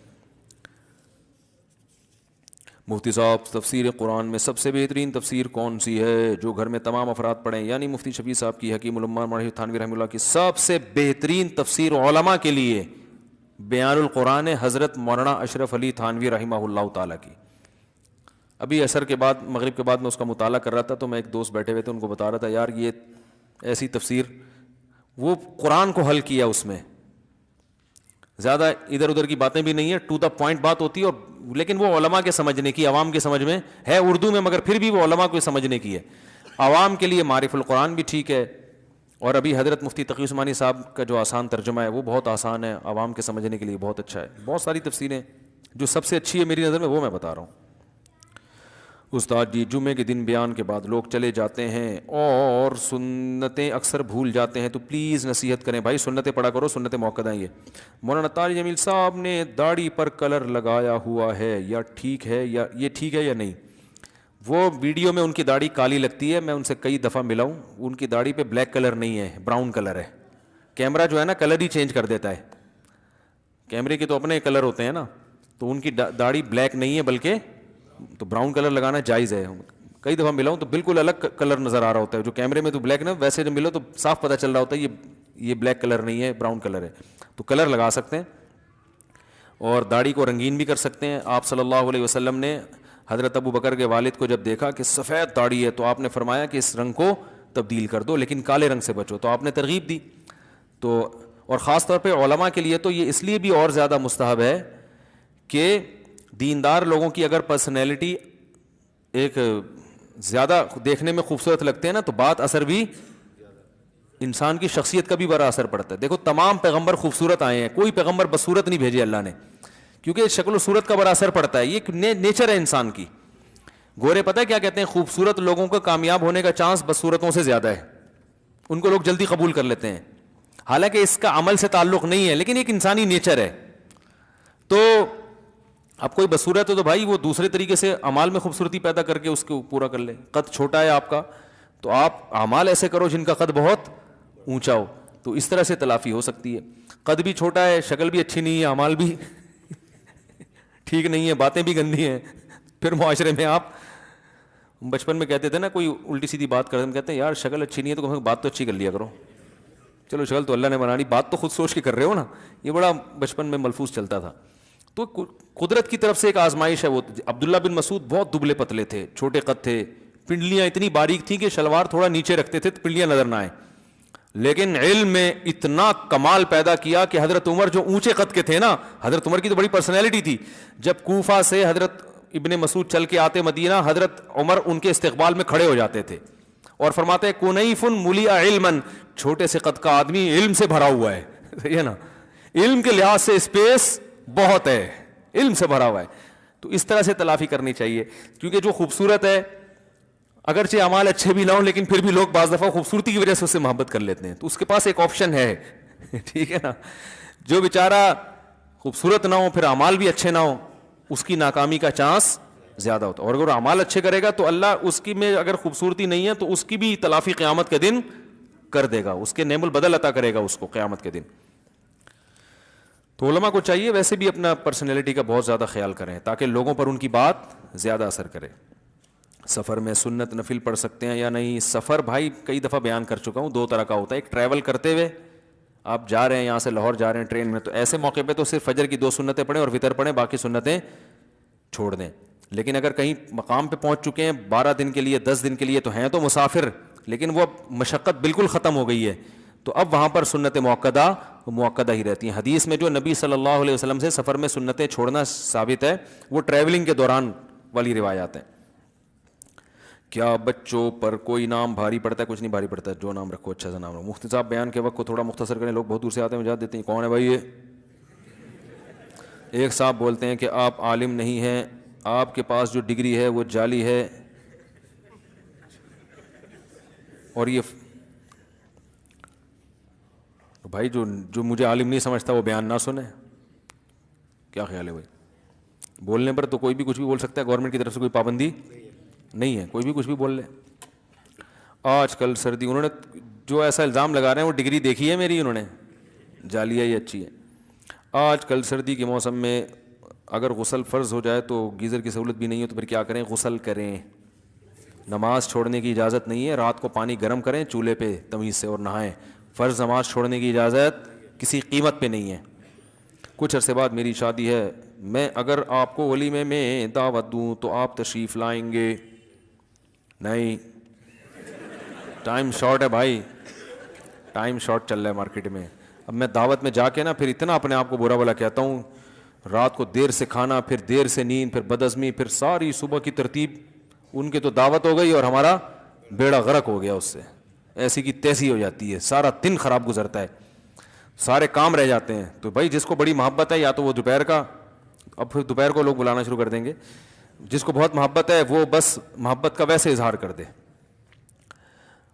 مفتی صاحب تفسیر قرآن میں سب سے بہترین تفسیر کون سی ہے جو گھر میں تمام افراد پڑھیں؟ یعنی مفتی شفیع صاحب کی، حکیم الامہ مولانا تھانوی رحمہ اللہ کی سب سے بہترین تفسیر علماء کے لیے بیان القرآن حضرت مولانا اشرف علی تھانوی رحمہ اللہ تعالیٰ کی۔ ابھی عصر کے بعد، مغرب کے بعد میں اس کا مطالعہ کر رہا تھا تو میں ایک دوست بیٹھے ہوئے تھے، ان کو بتا رہا تھا یار یہ ایسی تفسیر، وہ قرآن کو حل کیا، اس میں زیادہ ادھر ادھر کی باتیں بھی نہیں ہیں، ٹو دا پوائنٹ بات ہوتی ہے، اور لیکن وہ علماء کے سمجھنے کی، عوام کے سمجھ میں ہے اردو میں مگر پھر بھی وہ علماء کو سمجھنے کی ہے۔ عوام کے لیے معارف القرآن بھی ٹھیک ہے، اور ابھی حضرت مفتی تقی عثمانی صاحب کا جو آسان ترجمہ ہے وہ بہت آسان ہے، عوام کے سمجھنے کے لیے بہت اچھا ہے۔ بہت ساری تفسیریں، جو سب سے اچھی ہے میری نظر میں وہ میں بتا رہا ہوں۔ استاد جی، جمعے کے دن بیان کے بعد لوگ چلے جاتے ہیں اور سنتیں اکثر بھول جاتے ہیں، تو پلیز نصیحت کریں بھائی، سنتیں پڑھا کرو، سنتیں موقع ہیں یہ۔ مولانا طارق جمیل صاحب نے داڑھی پر کلر لگایا ہوا ہے، یا ٹھیک ہے یا یہ ٹھیک ہے یا نہیں؟ وہ ویڈیو میں ان کی داڑھی کالی لگتی ہے, میں ان سے کئی دفعہ ملا ہوں, ان کی داڑھی پہ بلیک کلر نہیں ہے, براؤن کلر ہے. کیمرہ جو ہے نا کلر ہی چینج کر دیتا ہے, کیمرے کے تو اپنے کلر ہوتے ہیں نا, تو ان کی داڑھی بلیک نہیں ہے بلکہ تو براؤن کلر لگانا جائز ہے. کئی دفعہ ملا ہوں تو بالکل الگ کلر نظر آ رہا ہوتا ہے, جو کیمرے میں تو بلیک نا, ویسے جب ملو تو صاف پتہ چل رہا ہوتا ہے یہ بلیک کلر نہیں ہے, براؤن کلر ہے. تو کلر لگا سکتے ہیں اور داڑھی کو رنگین بھی کر سکتے ہیں. آپ صلی اللہ علیہ وسلم نے حضرت ابو بکر کے والد کو جب دیکھا کہ سفید داڑھی ہے تو آپ نے فرمایا کہ اس رنگ کو تبدیل کر دو, لیکن کالے رنگ سے بچو, تو آپ نے ترغیب دی. تو اور خاص طور پہ علماء کے لیے تو یہ اس لیے بھی اور زیادہ مستحب ہے کہ دیندار لوگوں کی اگر پرسنالٹی ایک زیادہ دیکھنے میں خوبصورت لگتے ہیں نا, تو بات اثر بھی انسان کی شخصیت کا بھی بڑا اثر پڑتا ہے. دیکھو تمام پیغمبر خوبصورت آئے ہیں, کوئی پیغمبر بدصورت نہیں بھیجے اللہ نے, کیونکہ شکل و صورت کا بڑا اثر پڑتا ہے, یہ نیچر ہے انسان کی. گورے پتہ ہے کیا کہتے ہیں, خوبصورت لوگوں کا کامیاب ہونے کا چانس بدصورتوں سے زیادہ ہے, ان کو لوگ جلدی قبول کر لیتے ہیں, حالانکہ اس کا عمل سے تعلق نہیں ہے, لیکن ایک انسانی نیچر ہے. تو اب کوئی بدصورت ہے تو بھائی وہ دوسرے طریقے سے اعمال میں خوبصورتی پیدا کر کے اس کو پورا کر لے. قد چھوٹا ہے آپ کا تو آپ اعمال ایسے کرو جن کا قد بہت اونچا ہو, تو اس طرح سے تلافی ہو سکتی ہے. قد بھی چھوٹا ہے, شکل بھی اچھی نہیں ہے, اعمال بھی ٹھیک نہیں ہے, باتیں بھی گندی ہیں, پھر معاشرے میں آپ بچپن میں کہتے تھے نا, کوئی الٹی سیدھی بات کرتے ہیں, کہتے ہیں یار شکل اچھی نہیں ہے تو بات تو اچھی کر لیا کرو. چلو شکل تو اللہ نے بنا لی, بات تو خود سوچ کے کر رہے ہو نا. یہ بڑا بچپن میں ملفوظ چلتا تھا. تو قدرت کی طرف سے ایک آزمائش ہے. وہ عبداللہ بن مسعود بہت دبلے پتلے تھے, چھوٹے قد تھے, پنڈلیاں اتنی باریک تھیں کہ شلوار تھوڑا نیچے رکھتے تھے تو پنڈلیاں نظر نہ آئیں, لیکن علم میں اتنا کمال پیدا کیا کہ حضرت عمر جو اونچے قد کے تھے نا, حضرت عمر کی تو بڑی پرسنالٹی تھی, جب کوفہ سے حضرت ابن مسعود چل کے آتے مدینہ, حضرت عمر ان کے استقبال میں کھڑے ہو جاتے تھے اور فرماتے ہیں کنیف ملیا علما, چھوٹے سے قد کا آدمی علم سے بھرا ہوا ہے, صحیح ہے نا, علم کے لحاظ سے اسپیس بہت ہے, علم سے بھرا ہوا ہے. تو اس طرح سے تلافی کرنی چاہیے, کیونکہ جو خوبصورت ہے اگرچہ اعمال اچھے بھی نہ ہوں لیکن پھر بھی لوگ بعض دفعہ خوبصورتی کی وجہ سے اس سے محبت کر لیتے ہیں, تو اس کے پاس ایک آپشن ہے ٹھیک ہے نا. جو بیچارہ خوبصورت نہ ہو پھر اعمال بھی اچھے نہ ہوں, اس کی ناکامی کا چانس زیادہ ہوتا ہے. اور اگر اعمال اچھے کرے گا تو اللہ اس کی میں اگر خوبصورتی نہیں ہے تو اس کی بھی تلافی قیامت کے دن کر دے گا, اس کے نعم البدل عطا کرے گا اس کو قیامت کے دن. تو علماء کو چاہیے ویسے بھی اپنا پرسنالٹی کا بہت زیادہ خیال کریں تاکہ لوگوں پر ان کی بات زیادہ اثر کرے. سفر میں سنت نفل پڑھ سکتے ہیں یا نہیں؟ سفر بھائی کئی دفعہ بیان کر چکا ہوں, دو طرح کا ہوتا ہے. ایک ٹریول کرتے ہوئے آپ جا رہے ہیں, یہاں سے لاہور جا رہے ہیں ٹرین میں, تو ایسے موقع پہ تو صرف فجر کی 2 سنتیں پڑھیں اور وتر پڑھیں, باقی سنتیں چھوڑ دیں. لیکن اگر کہیں مقام پہ پہنچ چکے ہیں 12 دن کے لیے 10 دن کے لیے, تو ہیں تو مسافر لیکن وہ مشقت بالکل ختم ہو گئی ہے, تو اب وہاں پر سنت موقدہ ہی رہتی ہیں. حدیث میں جو نبی صلی اللہ علیہ وسلم سے سفر میں سنتیں چھوڑنا ثابت ہے وہ ٹریولنگ کے دوران والی روایات ہیں. کیا بچوں پر کوئی نام بھاری پڑتا ہے؟ کچھ نہیں بھاری پڑتا ہے, جو نام رکھو اچھا سا نام رکھو. مفتی صاحب بیان کے وقت کو تھوڑا مختصر کریں, لوگ بہت دور سے آتے ہیں, مجھے دیتے ہیں کون ہے بھائی یہ. ایک صاحب بولتے ہیں کہ آپ عالم نہیں ہیں, آپ کے پاس جو ڈگری ہے وہ جعلی ہے, اور یہ بھائی جو مجھے عالم نہیں سمجھتا وہ بیان نہ سنے. کیا خیال ہے بھائی؟ بولنے پر تو کوئی بھی کچھ بھی بول سکتا ہے, گورنمنٹ کی طرف سے کوئی پابندی نہیں ہے, کوئی بھی کچھ بھی بول لے. آج کل سردی, انہوں نے جو ایسا الزام لگا رہے ہیں وہ ڈگری دیکھی ہے میری, انہوں نے جعلی ہے یہ اچھی ہے. آج کل سردی کے موسم میں اگر غسل فرض ہو جائے تو گیزر کی سہولت بھی نہیں ہے, تو پھر کیا کریں؟ غسل کریں. نماز چھوڑنے کی اجازت نہیں ہے, رات کو پانی گرم کریں چولہے پہ تمیز سے اور نہائیں. فرض نماز چھوڑنے کی اجازت کسی قیمت پہ نہیں ہے. کچھ عرصے بعد میری شادی ہے, میں اگر آپ کو ولیمے میں دعوت دوں تو آپ تشریف لائیں گے؟ نہیں, ٹائم شارٹ ہے بھائی, ٹائم شارٹ چل رہا ہے مارکیٹ میں. اب میں دعوت میں جا کے نا پھر اتنا اپنے آپ کو برا بھلا کہتا ہوں, رات کو دیر سے کھانا, پھر دیر سے نیند, پھر بدعزمی, پھر ساری صبح کی ترتیب. ان کے تو دعوت ہو گئی اور ہمارا بیڑا غرق ہو گیا اس سے, ایسی کی تیسی ہو جاتی ہے, سارا دن خراب گزرتا ہے, سارے کام رہ جاتے ہیں. تو بھائی جس کو بڑی محبت ہے یا تو وہ دوپہر کا, اب پھر دوپہر کو لوگ بلانا شروع کر دیں گے, جس کو بہت محبت ہے وہ بس محبت کا ویسے اظہار کر دے.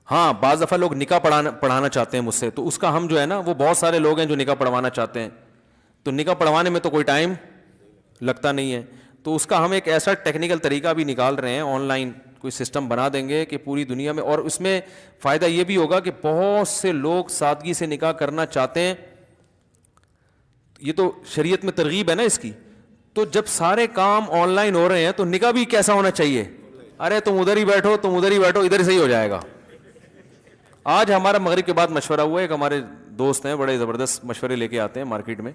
ہاں بعض دفعہ لوگ نکاح پڑھانا چاہتے ہیں مجھ سے, تو اس کا ہم جو ہے نا, وہ بہت سارے لوگ ہیں جو نکاح پڑھوانا چاہتے ہیں, تو نکاح پڑھوانے میں تو کوئی ٹائم لگتا نہیں ہے. تو اس کا ہم ایک ایسا ٹیکنیکل طریقہ بھی نکال رہے ہیں, آن لائن کوئی سسٹم بنا دیں گے کہ پوری دنیا میں, اور اس میں فائدہ یہ بھی ہوگا کہ بہت سے لوگ سادگی سے نکاح کرنا چاہتے ہیں, یہ تو شریعت میں ترغیب ہے نا اس کی. تو جب سارے کام آن لائن ہو رہے ہیں تو نکاح بھی کیسا ہونا چاہیے؟ ارے تم ادھر ہی بیٹھو, تم ادھر ہی بیٹھو, ادھر ہی صحیح ہو جائے گا. آج ہمارا مغرب کے بعد مشورہ ہوا ہے, ایک ہمارے دوست ہیں بڑے زبردست مشورے لے کے آتے ہیں مارکیٹ میں.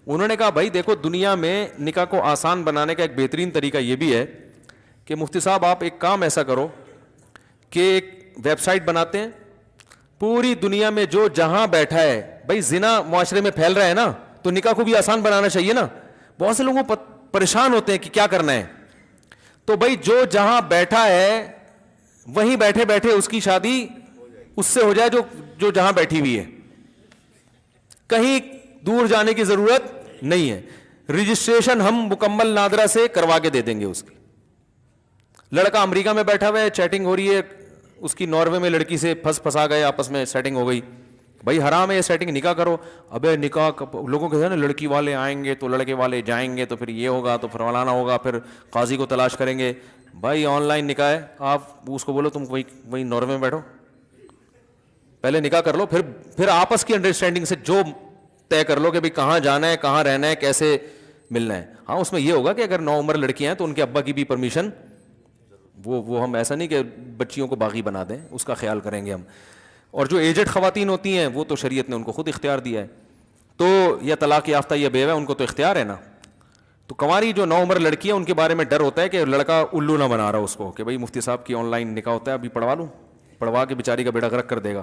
انہوں نے کہا بھائی دیکھو دنیا میں نکاح کو آسان بنانے کا ایک بہترین طریقہ یہ بھی ہے کہ مفتی صاحب آپ ایک کام ایسا کرو کہ ایک ویب سائٹ بناتے ہیں, پوری دنیا میں جو جہاں بیٹھا ہے, بھائی زنا معاشرے میں پھیل رہا ہے نا, تو نکاح کو بھی آسان بنانا چاہیے نا. بہت سے لوگوں پریشان ہوتے ہیں کہ کیا کرنا ہے, تو بھائی جو جہاں بیٹھا ہے وہیں بیٹھے بیٹھے اس کی شادی اس سے ہو جائے جو جہاں بیٹھی ہوئی ہے, کہیں دور جانے کی ضرورت نہیں ہے. رجسٹریشن ہم مکمل نادرا سے کروا کے دے دیں گے اس کی. لڑکا امریکہ میں بیٹھا ہوا ہے, چیٹنگ ہو رہی ہے اس کی, ناروے میں لڑکی سے پھنسا گئے, آپس میں سیٹنگ ہو گئی, بھائی حرام ہے یہ سیٹنگ, نکاح کرو. ابے نکاح لوگوں کے نا لڑکی والے آئیں گے تو لڑکے والے جائیں گے تو پھر یہ ہوگا تو پھر فلانا ہوگا, پھر قاضی کو تلاش کریں گے. بھائی آن لائن نکاح ہے, آپ اس کو بولو تم وہی ناروے میں بیٹھو, پہلے نکاح کر لو, پھر آپس کی انڈرسٹینڈنگ سے جو طے کر لو کہ بھائی کہاں جانا ہے, کہاں رہنا ہے, کیسے ملنا ہے. ہاں اس میں یہ ہوگا کہ اگر 9 عمر لڑکیاں ہیں تو ان کے ابا کی بھی پرمیشن, وہ ہم ایسا نہیں کہ بچیوں کو باغی بنا دیں, اس کا خیال کریں گے ہم. اور جو ایجڈ خواتین ہوتی ہیں وہ تو شریعت نے ان کو خود اختیار دیا ہے, تو یا طلاق یافتہ یا بیوہ ان کو تو اختیار ہے نا. تو کنواری جو 9 عمر لڑکی ہیں ان کے بارے میں ڈر ہوتا ہے کہ لڑکا الو نہ بنا رہا اس کو کہ بھائی مفتی صاحب کی آن لائن نکاح ہوتا ہے, ابھی پڑھوا لوں, پڑھوا کے بیچاری کا بیڑا غرق کر دے گا,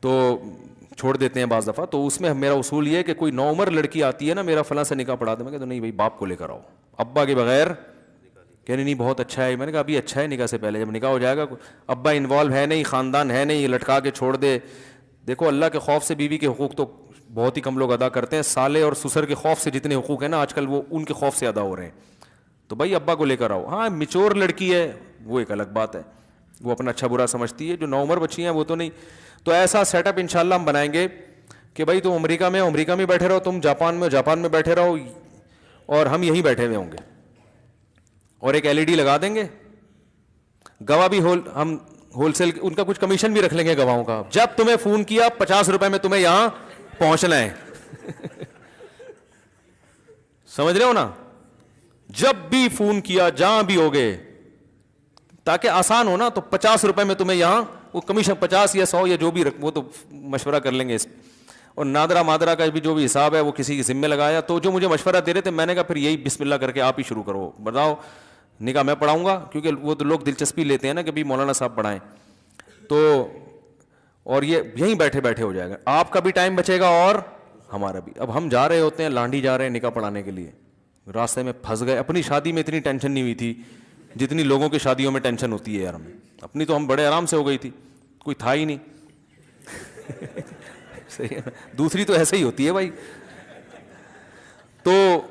تو چھوڑ دیتے ہیں بعض دفعہ. تو اس میں میرا اصول یہ ہے کہ کوئی 9 عمر لڑکی آتی ہے نا, میرا فلاں سے نکاح پڑھا دے, میں کہتا نہیں بھائی باپ کو لے کر آؤ, ابا کے بغیر. کہنے نہیں بہت اچھا ہے. میں نے کہا ابھی اچھا ہے نکاح سے پہلے, جب نکاح ہو جائے گا ابا انوالو ہے نہیں, خاندان ہے نہیں, لٹکا کے چھوڑ دے. دیکھو اللہ کے خوف سے بیوی کے حقوق تو بہت ہی کم لوگ ادا کرتے ہیں, سالے اور سسر کے خوف سے جتنے حقوق ہیں نا آج کل وہ ان کے خوف سے ادا ہو رہے ہیں. تو بھائی ابا کو لے کر آؤ. ہاں میچور لڑکی ہے وہ ایک الگ بات ہے, وہ اپنا اچھا برا سمجھتی ہے. جو 9 عمر بچی ہیں وہ تو نہیں. تو ایسا سیٹ اپ انشاءاللہ ہم بنائیں گے کہ بھائی تم امریکہ میں بیٹھے رہو, تم جاپان میں بیٹھے رہو, اور ہم یہیں بیٹھے ہوئے ہوں گے, اور ایک LED لگا دیں گے. گواہ بھی ہم ہول سیل ان کا کچھ کمیشن بھی رکھ لیں گے گواہوں کا. جب تمہیں فون کیا 50 روپے میں تمہیں یہاں پہنچنا ہے. سمجھ رہے ہو نا, جب بھی فون کیا جہاں بھی ہوگے, تاکہ آسان ہو نا, تو 50 روپے میں تمہیں یہاں, وہ کمیشن 50 یا 100 یا جو بھی وہ تو مشورہ کر لیں گے اس. اور نادرا مادرا کا بھی جو بھی حساب ہے وہ کسی کے ذمہ لگایا. تو جو مجھے مشورہ دے رہے تھے میں نے کہا پھر یہی بسم اللہ کر کے آپ ہی شروع کرو, بتاؤ نکاح میں پڑھاؤں گا, کیونکہ وہ تو لوگ دلچسپی لیتے ہیں نا کہ بھی مولانا صاحب پڑھائیں. تو اور یہ یہیں بیٹھے بیٹھے ہو جائے گا, آپ کا بھی ٹائم بچے گا اور ہمارا بھی. اب ہم جا رہے ہوتے ہیں لانڈی جا رہے ہیں نکاح پڑھانے کے لیے, راستے میں پھنس گئے. اپنی شادی میں اتنی ٹینشن نہیں ہوئی تھی جتنی لوگوں کی شادیوں میں ٹینشن ہوتی ہے یار. ہمیں اپنی تو ہم بڑے آرام سے ہو گئی تھی, کوئی تھا ہی نہیں. صحیح ہے, دوسری تو ایسے ہی ہوتی ہے بھائی. تو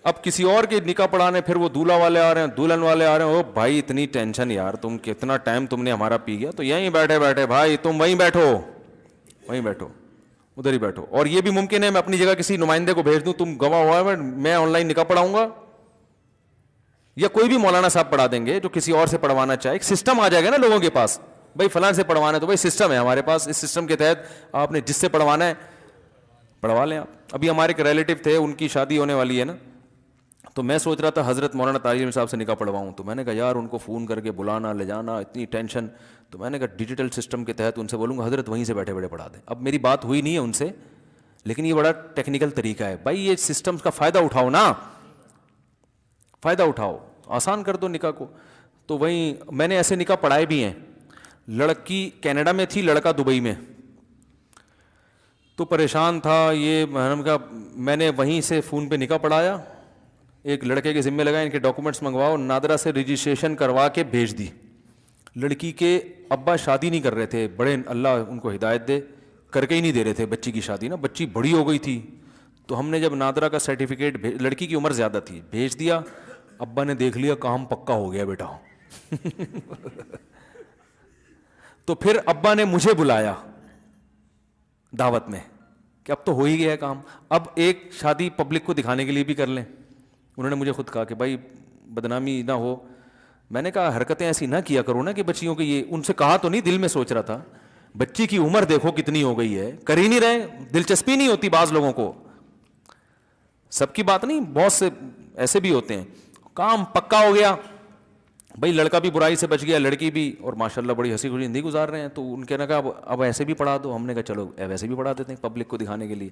اب کسی اور کے نکاح پڑھانے, پھر وہ دولہا والے آ رہے ہیں, دلہن والے آ رہے ہیں. او بھائی اتنی ٹینشن یار, تم کتنا ٹائم تم نے ہمارا پی گیا. تو یہیں بیٹھے بیٹھے بھائی تم وہیں بیٹھو ادھر ہی بیٹھو. اور یہ بھی ممکن ہے میں اپنی جگہ کسی نمائندے کو بھیج دوں, تم گواہ ہوا ہے, میں آن لائن نکاح پڑھاؤں گا, یا کوئی بھی مولانا صاحب پڑھا دیں گے جو کسی اور سے پڑھوانا چاہے. ایک سسٹم آ جائے گا نا لوگوں کے پاس, بھائی فلاں سے پڑھوانا ہے تو بھائی سسٹم ہے ہمارے پاس, اس سسٹم کے تحت آپ نے جس سے پڑھوانا ہے پڑھوا لیں آپ. ابھی ہمارے ایک ریلیٹیو تھے, ان کی شادی ہونے والی ہے نا, تو میں سوچ رہا تھا حضرت مولانا تعلیم صاحب سے نکاح پڑھواؤں. تو میں نے کہا یار ان کو فون کر کے بلانا لے جانا اتنی ٹینشن. تو میں نے کہا ڈیجیٹل سسٹم کے تحت ان سے بولوں گا حضرت وہیں سے بیٹھے بیٹھے پڑھا دیں. اب میری بات ہوئی نہیں ہے ان سے, لیکن یہ بڑا ٹیکنیکل طریقہ ہے. بھائی یہ سسٹم کا فائدہ اٹھاؤ نا, فائدہ اٹھاؤ, آسان کر دو نکاح کو. تو وہیں میں نے ایسے نکاح پڑھائے بھی ہیں. لڑکی کینیڈا میں تھی, لڑکا دبئی میں. تو پریشان تھا یہ, میں نے وہیں سے فون پہ نکاح پڑھایا. ایک لڑکے کے ذمہ لگا ان کے ڈاکومنٹس منگواؤ, نادرا سے رجسٹریشن کروا کے بھیج دی. لڑکی کے ابا شادی نہیں کر رہے تھے, بڑے اللہ ان کو ہدایت دے, کر کے ہی نہیں دے رہے تھے بچی کی شادی نا, بچی بڑی ہو گئی تھی. تو ہم نے جب نادرا کا سرٹیفکیٹ, لڑکی کی عمر زیادہ تھی, بھیج دیا. ابا نے دیکھ لیا کام پکا ہو گیا بیٹا. تو پھر ابا نے مجھے بلایا دعوت میں کہ اب تو ہو ہی گیا کام, اب ایک شادی پبلک کو دکھانے کے لیے بھی کر لیں. انہوں نے مجھے خود کہا کہ بھائی بدنامی نہ ہو. میں نے کہا حرکتیں ایسی نہ کیا کرو نا کہ بچیوں کی, یہ ان سے کہا تو نہیں, دل میں سوچ رہا تھا بچی کی عمر دیکھو کتنی ہو گئی ہے, کر ہی نہیں رہے, دلچسپی نہیں ہوتی بعض لوگوں کو, سب کی بات نہیں, بہت سے ایسے بھی ہوتے ہیں. کام پکا ہو گیا بھائی, لڑکا بھی برائی سے بچ گیا, لڑکی بھی, اور ماشاءاللہ بڑی ہنسی خوشی زندگی گزار رہے ہیں. تو ان کے نے کہا اب ایسے بھی پڑھا دو. ہم نے کہا چلو ویسے بھی پڑھا دیتے ہیں پبلک کو دکھانے کے لیے,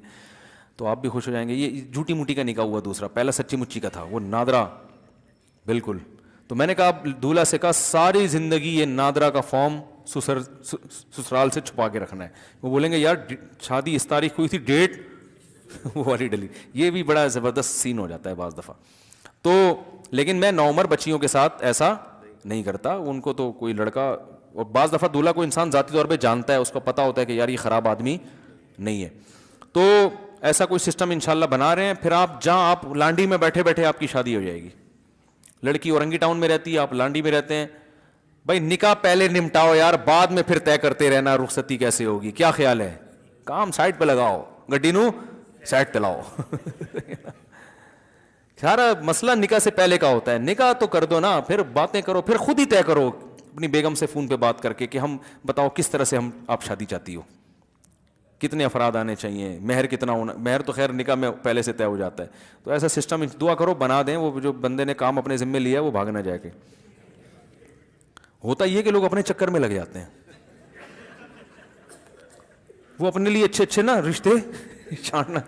تو آپ بھی خوش ہو جائیں گے. یہ جھوٹی موٹی کا نکاح ہوا دوسرا, پہلا سچی مچی کا تھا, وہ نادرا بالکل. تو میں نے کہا دولہا سے کہا ساری زندگی یہ نادرا کا فارم سسرال سے چھپا کے رکھنا ہے. وہ بولیں گے یار شادی اس تاریخ ہوئی تھی, ڈیٹ وہ والی ڈلی. یہ بھی بڑا زبردست سین ہو جاتا ہے بعض دفعہ. تو لیکن میں نوعمر بچیوں کے ساتھ ایسا نہیں کرتا. ان کو تو کوئی لڑکا, اور بعض دفعہ دولہا کو انسان ذاتی طور پہ جانتا ہے, اس کو پتہ ہوتا ہے کہ یار یہ خراب آدمی نہیں ہے. تو ایسا کوئی سسٹم انشاءاللہ بنا رہے ہیں. پھر آپ جہاں آپ لانڈی میں بیٹھے بیٹھے آپ کی شادی ہو جائے گی. لڑکی اورنگی ٹاؤن میں رہتی ہے, آپ لانڈی میں رہتے ہیں, بھائی نکاح پہلے نمٹاؤ یار, بعد میں پھر طے کرتے رہنا رخصتی کیسے ہوگی. کیا خیال ہے, کام سائڈ پہ لگاؤ, گڈی نو سائڈ پہ لاؤ. سارا مسئلہ نکاح سے پہلے کا ہوتا ہے. نکاح تو کر دو نا, پھر باتیں کرو, پھر خود ہی طے کرو اپنی بیگم سے فون پہ بات کر کے کہ ہم بتاؤ کس طرح سے آپ شادی چاہتی ہو, کتنے افراد آنے چاہیے, مہر کتنا ہونا. مہر تو خیر نکاح میں پہلے سے طے ہو جاتا ہے. تو ایسا سسٹم دعا کرو بنا دیں, وہ جو بندے نے کام اپنے ذمے لیا ہے وہ بھاگ نہ جائے. کہ ہوتا یہ کہ لوگ اپنے چکر میں لگ جاتے ہیں, وہ اپنے لیے اچھے اچھے نا رشتے چھاننا.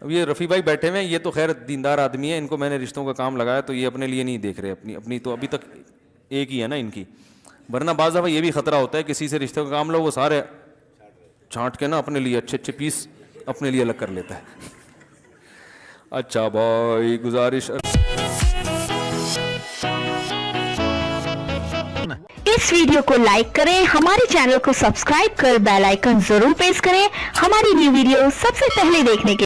اب یہ رفیع بھائی بیٹھے ہوئے ہیں, یہ تو خیر دیندار آدمی ہے, ان کو میں نے رشتوں کا کام لگایا تو یہ اپنے لیے نہیں دیکھ رہے, اپنی تو ابھی تک ایک ہی ہے نا ان کی. ورنہ بعض دفعہ یہ بھی خطرہ ہوتا ہے کسی سے رشتوں کا کام لو, وہ سارے چھانٹ کے نا اپنے لیے اچھے اچھے پیس اپنے لیے الگ کر لیتا ہے. اچھا بھائی گزارش, اس ویڈیو کو لائک کریں, ہمارے چینل کو سبسکرائب کر بیل آئیکن ضرور پریس کریں ہماری نیو ویڈیو سب سے پہلے دیکھنے کے